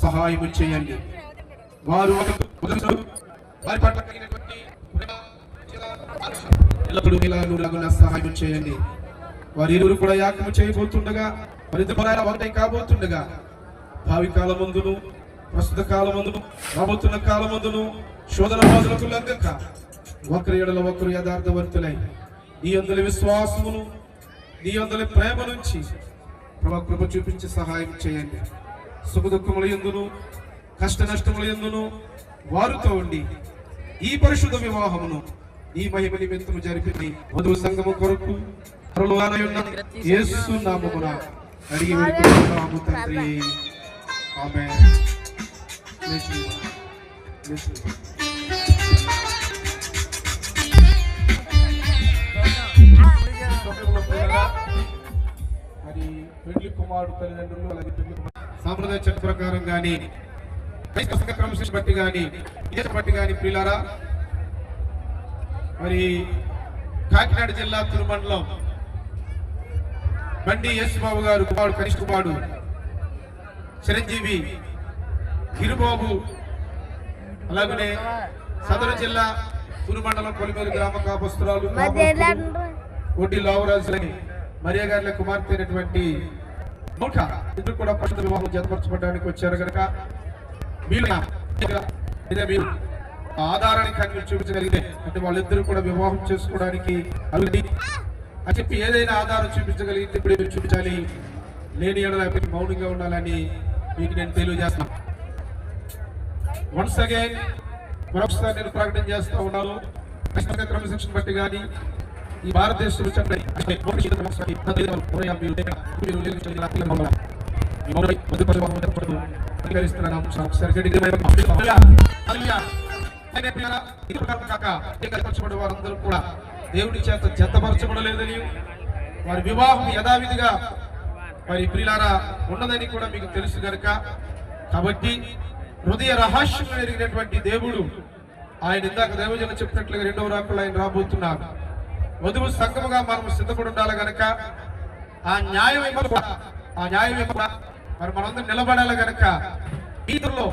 సహాయం చేయండి. వారు వారి పట్ల ఎల్లప్పుడూ ఇలాగున సహాయం చేయండి. వారి ఇరువురు కూడా యాగము చేయబోతుండగా, వారిద్దరు ఒకటై కాబోతుండగా, భావి కాలమందును ప్రస్తుత కాలమందును రాబోతున్న కాలమందును శోధన బాధలకు లగ్గక ఒకరి ఎడల ఒకరు యథార్థవంతులై నీ అందరి విశ్వాసమును నీ అందరి ప్రేమ నుంచి ప్రభా కృప చూపించి సహాయం చేయండి. సుఖ దుఃఖముల యందును కష్ట నష్టముల యందును వారితో ఉండి ఈ పరిశుద్ధ వివాహమును ఈ మహిమ నిమిత్తము జరిపి వధువు సంఘము కొరకు యేసు నామమున అడిగి వేడుకుంటున్నాము తండ్రి. ఆమేన్. మరి పెళ్లి కుమారుడు తల్లిదండ్రులు అలాగే సాంప్రదాయ చట్ట ప్రకారం కానీ క్రమశిక్షణ బట్టి కానీ బట్టి కానీ ప్రియులారా, మరి కాకినాడ జిల్లా తిరుమండలం బండి యేసుబాబు గారు కుమారుడు కనిష్ఠ కుమారుడు చిరంజీవి గిరిబాబు, అలాగనే సదరు జిల్లా తిరుమండలం కొలిమేరు గ్రామ కాపస్తురాలు ఒడ్డి లావరాజు మరియా గారి కుమార్తె అయినటువంటి ఇద్దరు కూడా పరిశుద్ధ వివాహం జతపరచబడడానికి వచ్చారు కనుక మీరు ఆధారాన్ని కనిపించి చూపించగలిగితే అంటే వాళ్ళిద్దరు కూడా వివాహం చేసుకోవడానికి అని చెప్పి ఏదైనా ఆధారం చూపించగలిగితే ఇప్పుడే మీరు చూపించాలి. లేని ఏడల మౌనంగా ఉండాలని మీకు నేను తెలియజేస్తాను. వన్స్ అగైన్ మరొకసారి నేను ప్రకటన చేస్తూ ఉన్నాను. క్రమశిక్షణ బట్టి కానీ ఈ భారతదేశంలో వారందరూ కూడా దేవుడి చేత జతపరచబడలేదని, వారి వివాహం యథావిధిగా మరి ప్రియులారా ఉన్నదని కూడా మీకు తెలుసు కనుక, కాబట్టి హృదయ రహస్యం ఎరిగినటువంటి దేవుడు ఆయన ఇందాక దైవజనులు చెప్పినట్లుగా రెండవ రాకల్లో ఆయన రాబోతున్నారు. వధువు సంఘముగా మనం సిద్ధపడి ఉండాలి కనుక ఆ న్యాయం మరి మనందరం నిలబడాలి కనుక వీధుల్లో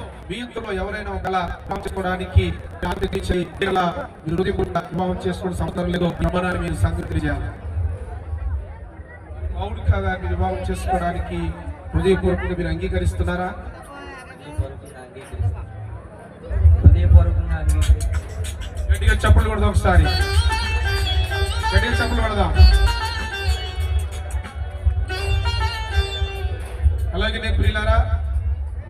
ఎవరైనా ఒకలా చేసుకోవడానికి వివాహం చేసుకోవడం సంవత్సరం లేదో బ్రహ్మనాన్ని మీరు సంగతి చేయాలి. మౌలికగా మీరు వివాహం చేసుకోవడానికి హృదయపూర్వకంగా మీరు అంగీకరిస్తున్నారా? గట్టిగా చప్పట్లు కొడదాం, ఒకసారి గట్టిగా చప్పట్లు కొడదాం. అలాగే నేను ప్రియులారా